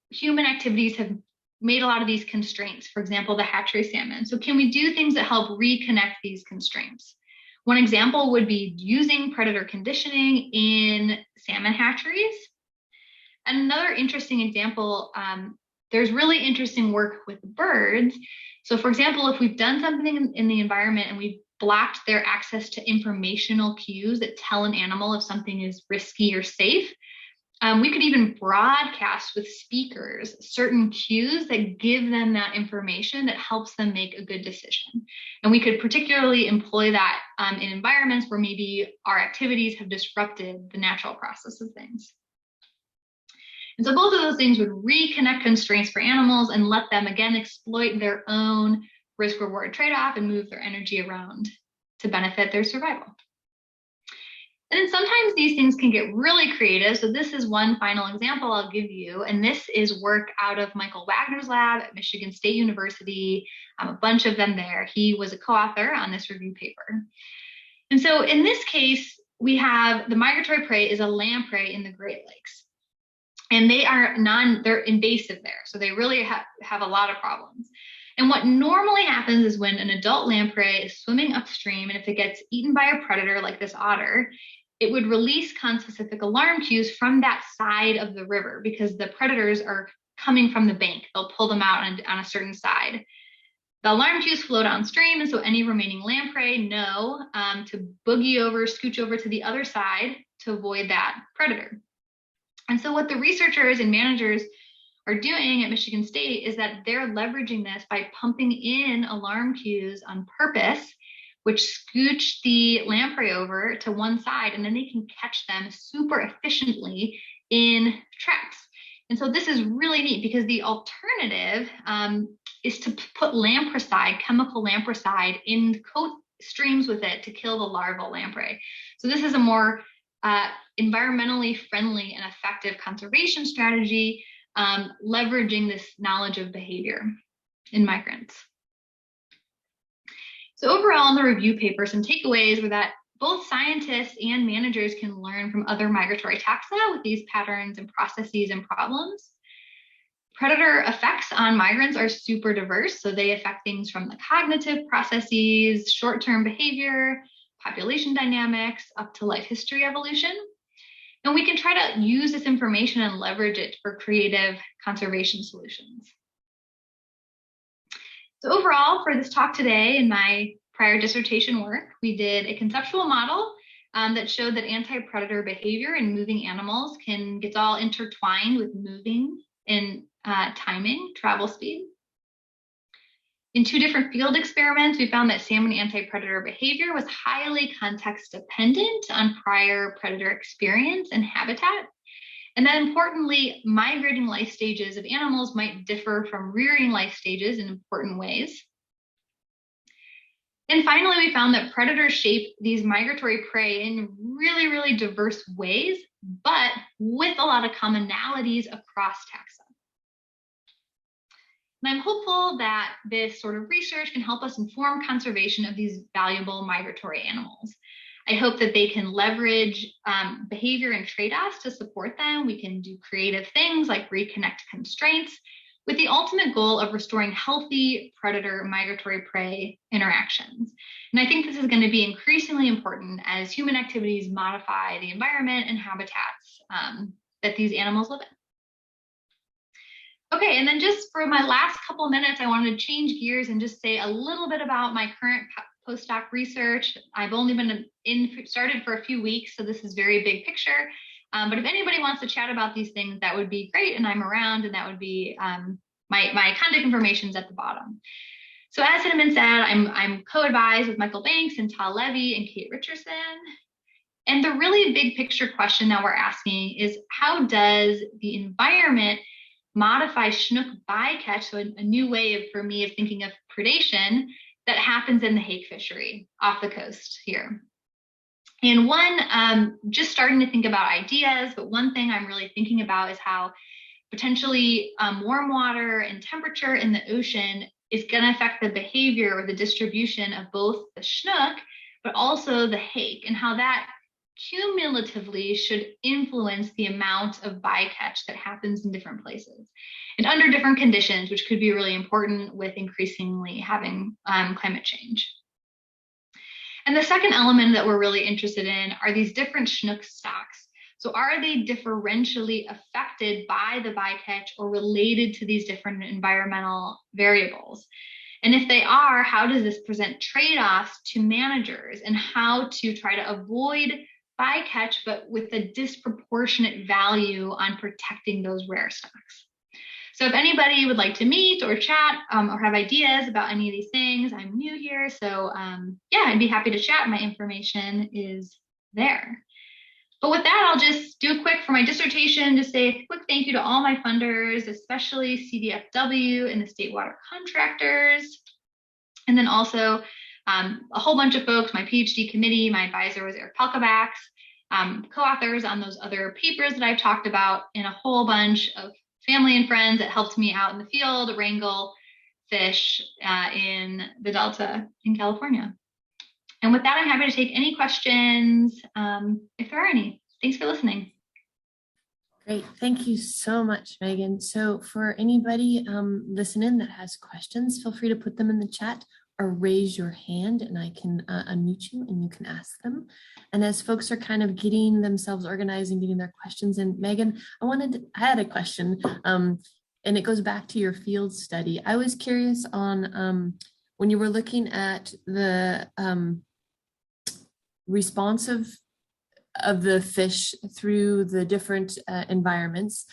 human activities have made a lot of these constraints, for example, the hatchery salmon. So can we do things that help reconnect these constraints? One example would be using predator conditioning in salmon hatcheries. Another interesting example, there's really interesting work with birds. So for example, if we've done something in the environment and we've blocked their access to informational cues that tell an animal if something is risky or safe, we could even broadcast with speakers certain cues that give them that information that helps them make a good decision. And we could particularly employ that in environments where maybe our activities have disrupted the natural process of things. And so both of those things would reconnect constraints for animals and let them again exploit their own risk-reward trade-off and move their energy around to benefit their survival. And then sometimes these things can get really creative. So this is one final example I'll give you. And this is work out of Michael Wagner's lab at Michigan State University. A bunch of them there. He was a co-author on this review paper. And so in this case, we have the migratory prey is a lamprey in the Great Lakes. And they're invasive there. So they really have a lot of problems. And what normally happens is when an adult lamprey is swimming upstream, and if it gets eaten by a predator like this otter, it would release conspecific alarm cues from that side of the river because the predators are coming from the bank. They'll pull them out on a certain side. The alarm cues flow downstream, and so any remaining lamprey know to boogie over, scooch over to the other side to avoid that predator. And so what the researchers and managers are doing at Michigan State is that they're leveraging this by pumping in alarm cues on purpose, which scooch the lamprey over to one side, and then they can catch them super efficiently in traps. And so this is really neat because the alternative is to put lampricide, chemical lampricide, in coat streams with it to kill the larval lamprey. So this is a more environmentally friendly and effective conservation strategy, leveraging this knowledge of behavior in migrants. So overall in the review paper, some takeaways were that both scientists and managers can learn from other migratory taxa with these patterns and processes and problems. Predator effects on migrants are super diverse. So they affect things from the cognitive processes, short-term behavior, population dynamics, up to life history evolution. And we can try to use this information and leverage it for creative conservation solutions. So overall, for this talk today in my prior dissertation work, we did a conceptual model that showed that anti-predator behavior in moving animals gets all intertwined with moving and timing, travel speed. In 2 different field experiments, we found that salmon anti-predator behavior was highly context dependent on prior predator experience and habitat. And then importantly, migrating life stages of animals might differ from rearing life stages in important ways. And finally, we found that predators shape these migratory prey in really, really diverse ways, but with a lot of commonalities across taxa. And I'm hopeful that this sort of research can help us inform conservation of these valuable migratory animals. I hope that they can leverage behavior and trade-offs to support them. We can do creative things like reconnect constraints with the ultimate goal of restoring healthy predator migratory prey interactions. And I think this is going to be increasingly important as human activities modify the environment and habitats that these animals live in. Okay, and then just for my last couple minutes, I wanted to change gears and just say a little bit about my current postdoc research. I've only been started for a few weeks, so this is very big picture. But if anybody wants to chat about these things, that would be great, and I'm around, and that would be my contact information is at the bottom. So as had been said, I'm co-advised with Michael Banks and Tal Levy and Kate Richardson. And the really big picture question that we're asking is, how does the environment modify Schnook bycatch, so a new way for me of thinking of predation that happens in the hake fishery off the coast here. And one, just starting to think about ideas, but one thing I'm really thinking about is how potentially warm water and temperature in the ocean is going to affect the behavior or the distribution of both the Schnook, but also the hake, and how that cumulatively should influence the amount of bycatch that happens in different places and under different conditions, which could be really important with increasingly having climate change. And the second element that we're really interested in are these different Schnook stocks. So are they differentially affected by the bycatch or related to these different environmental variables? And if they are, how does this present trade-offs to managers and how to try to avoid bycatch, but with a disproportionate value on protecting those rare stocks? So if anybody would like to meet or chat or have ideas about any of these things, I'm new here. So yeah, I'd be happy to chat. My information is there. But with that, I'll just do a quick for my dissertation, just say a quick thank you to all my funders, especially CDFW and the state water contractors. And then also a whole bunch of folks, my PhD committee, my advisor was Eric Palkabaks, co-authors on those other papers that I've talked about, and a whole bunch of family and friends that helped me out in the field, wrangle fish in the Delta in California. And with that, I'm happy to take any questions if there are any. Thanks for listening. Great. Thank you so much, Megan. So for anybody listening that has questions, feel free to put them in the chat or raise your hand and I can unmute you and you can ask them. And as folks are kind of getting themselves organized and getting their questions in, Megan, I had a question and it goes back to your field study. I was curious on when you were looking at the response of the fish through the different environments,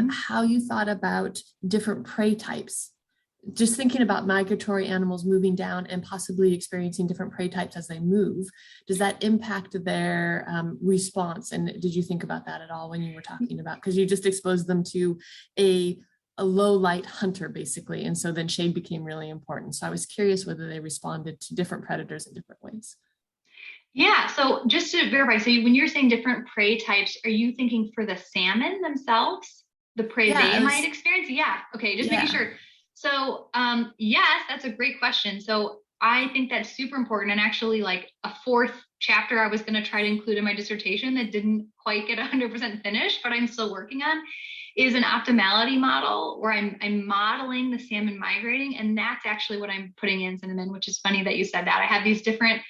how you thought about different prey types. Just thinking about migratory animals moving down and possibly experiencing different prey types as they move, does that impact their response? And did you think about that at all when you were talking about, because you just exposed them to a low light hunter basically, and so then shade became really important. So I was curious whether they responded to different predators in different ways. Yeah, so just to verify, so when you're saying different prey types, are you thinking for the salmon themselves, the prey they might experience? Yeah, okay, just making sure. So yes, that's a great question. So I think that's super important, and actually like a fourth chapter I was going to try to include in my dissertation that didn't quite get 100% finished, but I'm still working on, is an optimality model where I'm modeling the salmon migrating, and that's actually what I'm putting in Cinnamon, which is funny that you said that. I have these different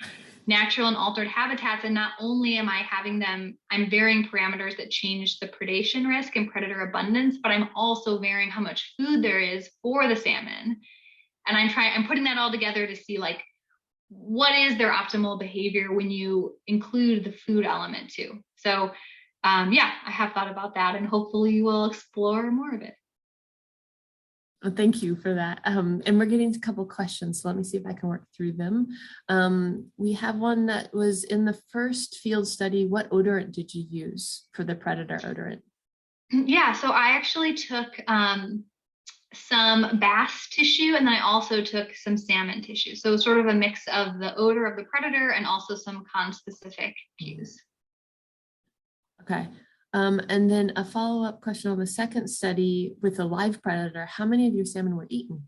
natural and altered habitats, and not only am I having them, I'm varying parameters that change the predation risk and predator abundance, but I'm also varying how much food there is for the salmon. And I'm putting that all together to see like, what is their optimal behavior when you include the food element too. So yeah, I have thought about that, and hopefully we'll explore more of it. Well, thank you for that. And we're getting a couple questions, so let me see if I can work through them. We have one that was in the first field study. What odorant did you use for the predator odorant? Yeah, so I actually took some bass tissue, and then I also took some salmon tissue. So sort of a mix of the odor of the predator and also some con-specific cues. Okay. And then a follow-up question on the second study with a live predator. How many of your salmon were eaten?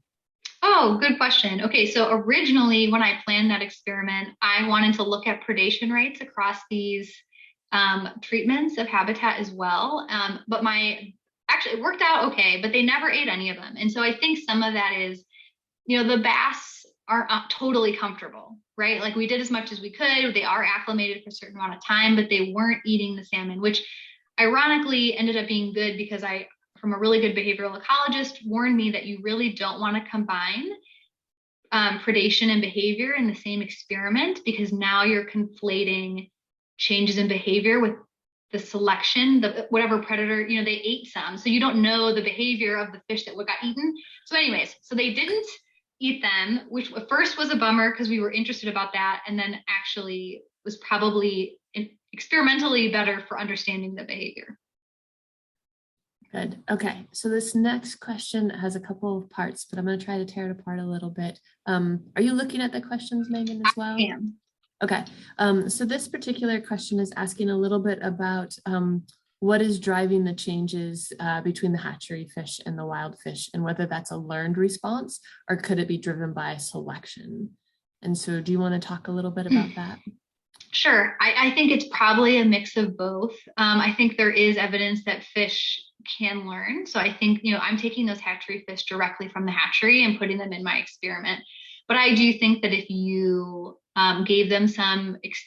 Oh, good question. Okay, so originally when I planned that experiment, I wanted to look at predation rates across these treatments of habitat as well. But actually it worked out okay, but they never ate any of them. And so I think some of that is, the bass are totally comfortable, right? Like we did as much as we could. They are acclimated for a certain amount of time, but they weren't eating the salmon, which ironically ended up being good because from a really good behavioral ecologist, warned me that you really don't want to combine predation and behavior in the same experiment, because now you're conflating changes in behavior with the selection, whatever predator, they ate some. So you don't know the behavior of the fish that got eaten. So anyways, so they didn't eat them, which at first was a bummer because we were interested about that. And then actually was probably experimentally better for understanding the behavior. Good. Okay. So this next question has a couple of parts, but I'm going to try to tear it apart a little bit. Are you looking at the questions, Megan, as well? I am. Okay. So this particular question is asking a little bit about what is driving the changes between the hatchery fish and the wild fish, and whether that's a learned response or could it be driven by selection? And so do you want to talk a little bit about that? Sure. I think it's probably a mix of both. I think there is evidence that fish can learn. So I think, I'm taking those hatchery fish directly from the hatchery and putting them in my experiment. But I do think that if you gave them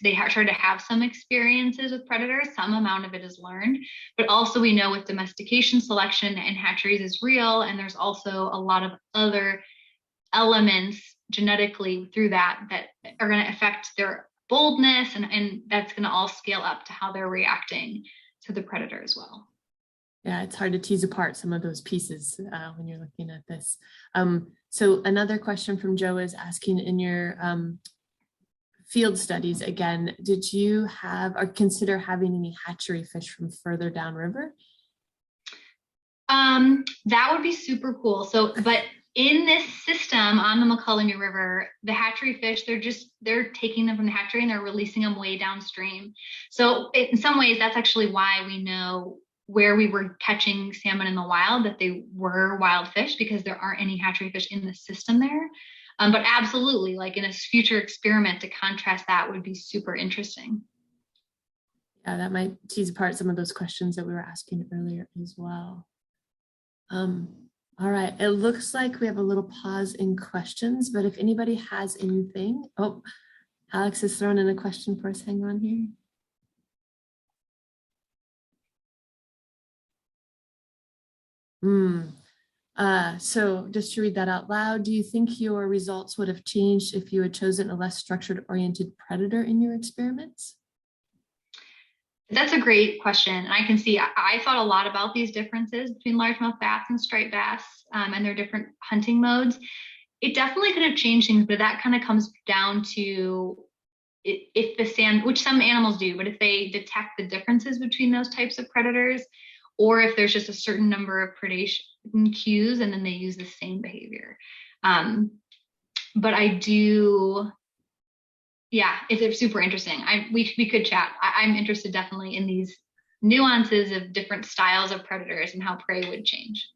they tried to have some experiences with predators, some amount of it is learned. But also we know with domestication, selection and hatcheries is real. And there's also a lot of other elements genetically through that are going to affect their boldness, and that's going to all scale up to how they're reacting to the predator as well. Yeah, it's hard to tease apart some of those pieces when you're looking at this. So another question from Joe is asking, in your field studies, again, did you have or consider having any hatchery fish from further downriver? That would be super cool. But in this system on the McCullough River, the hatchery fish, they're taking them from the hatchery and they're releasing them way downstream. So in some ways, that's actually why we know where we were catching salmon in the wild, that they were wild fish, because there aren't any hatchery fish in the system there. But absolutely, like in a future experiment to contrast that would be super interesting. Yeah, that might tease apart some of those questions that we were asking earlier as well. All right, it looks like we have a little pause in questions, but if anybody has anything, Alex has thrown in a question for us. Hang on here. So just to read that out loud, do you think your results would have changed if you had chosen a less structured oriented predator in your experiments? That's a great question. And I can see, I thought a lot about these differences between largemouth bass and striped bass and their different hunting modes. It definitely could have changed things, but that kind of comes down to if which some animals do, but if they detect the differences between those types of predators, or if there's just a certain number of predation cues and then they use the same behavior. But I do, yeah, it's super interesting. We could chat. I'm interested definitely in these nuances of different styles of predators and how prey would change.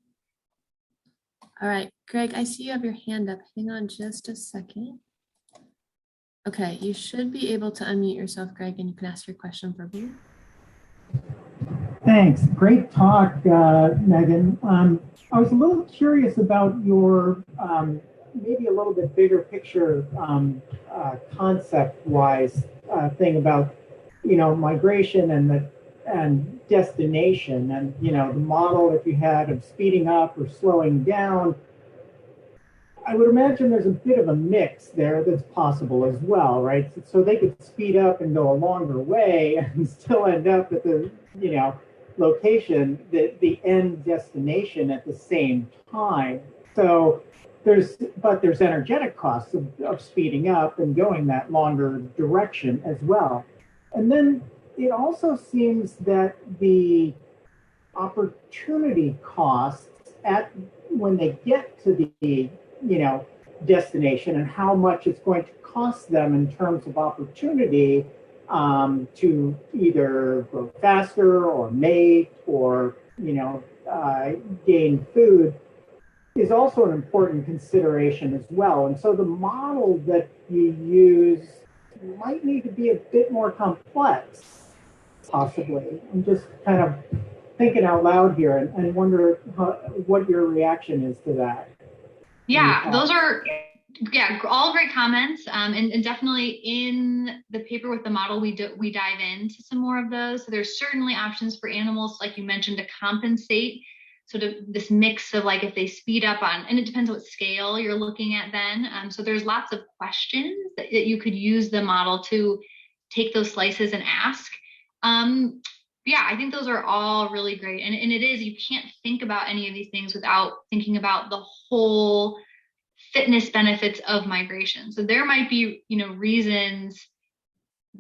All right, Greg, I see you have your hand up. Hang on just a second. Okay, you should be able to unmute yourself, Greg, and you can ask your question verbally. Thanks. Great talk, Megan. I was a little curious about your maybe a little bit bigger picture concept-wise thing about migration and destination, and the model that you had of speeding up or slowing down. I would imagine there's a bit of a mix there that's possible as well, right? So they could speed up and go a longer way and still end up at the location, the end destination at the same time. So there's energetic costs of speeding up and going that longer direction as well. And then it also seems that the opportunity costs when they get to the destination and how much it's going to cost them in terms of opportunity to either go faster or mate or gain food is also an important consideration as well. And so the model that you use might need to be a bit more complex, possibly. I'm just kind of thinking out loud here and wonder what your reaction is to that. Yeah, those are all great comments. And definitely in the paper with the model, we dive into some more of those. So there's certainly options for animals, like you mentioned, to compensate. So this mix of like if they speed up and it depends what scale you're looking at then. So there's lots of questions that you could use the model to take those slices and ask. Yeah, I think those are all really great. And it is, you can't think about any of these things without thinking about the whole fitness benefits of migration. So there might be, reasons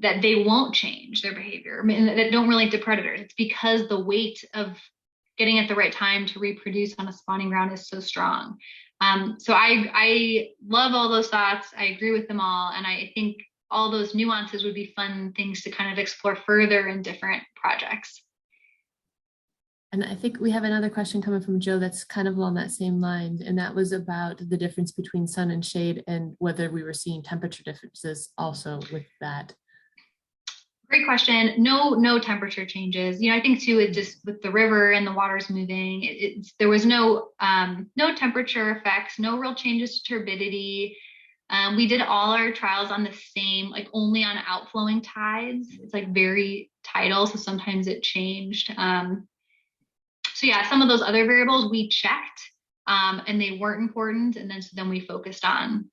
that they won't change their behavior that don't relate to predators. It's because the weight of getting at the right time to reproduce on a spawning ground is so strong. So I love all those thoughts. I agree with them all. And I think all those nuances would be fun things to kind of explore further in different projects. And I think we have another question coming from Joe that's kind of along that same line, and that was about the difference between sun and shade and whether we were seeing temperature differences also with that. Great question. No temperature changes. I think too, it just with the river and the water's moving, there was no temperature effects, no real changes to turbidity. We did all our trials on the same, like only on outflowing tides. It's like very tidal, so sometimes it changed. So yeah, some of those other variables we checked, and they weren't important, and then we focused on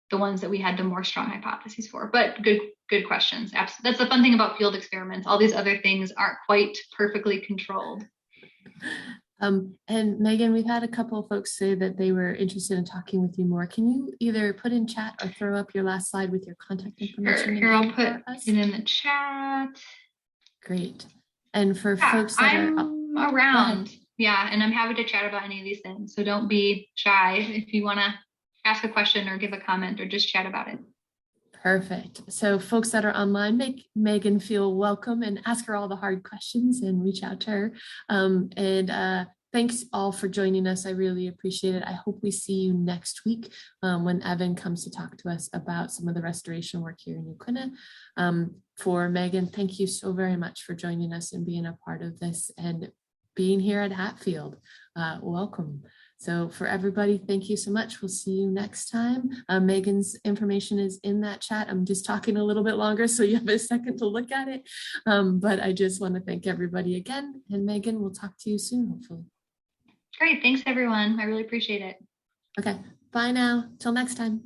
the ones that we had the more strong hypotheses for. But good questions. That's the fun thing about field experiments. All these other things aren't quite perfectly controlled. And Megan, we've had a couple of folks say that they were interested in talking with you more. Can you either put in chat or throw up your last slide with your contact information? Sure. Here, I'll put it in the chat. Great. And for folks that I'm around. Yeah, and I'm happy to chat about any of these things. So don't be shy if you want to ask a question or give a comment or just chat about it. Perfect. So folks that are online, make Megan feel welcome and ask her all the hard questions and reach out to her. Thanks all for joining us. I really appreciate it. I hope we see you next week when Evan comes to talk to us about some of the restoration work here in New Quina. For Megan, thank you so very much for joining us and being a part of this and being here at Hatfield. Welcome. So for everybody, thank you so much. We'll see you next time. Megan's information is in that chat. I'm just talking a little bit longer so you have a second to look at it. But I just want to thank everybody again. And Megan, we'll talk to you soon, hopefully. Great. Thanks, everyone. I really appreciate it. Okay. Bye now. Till next time.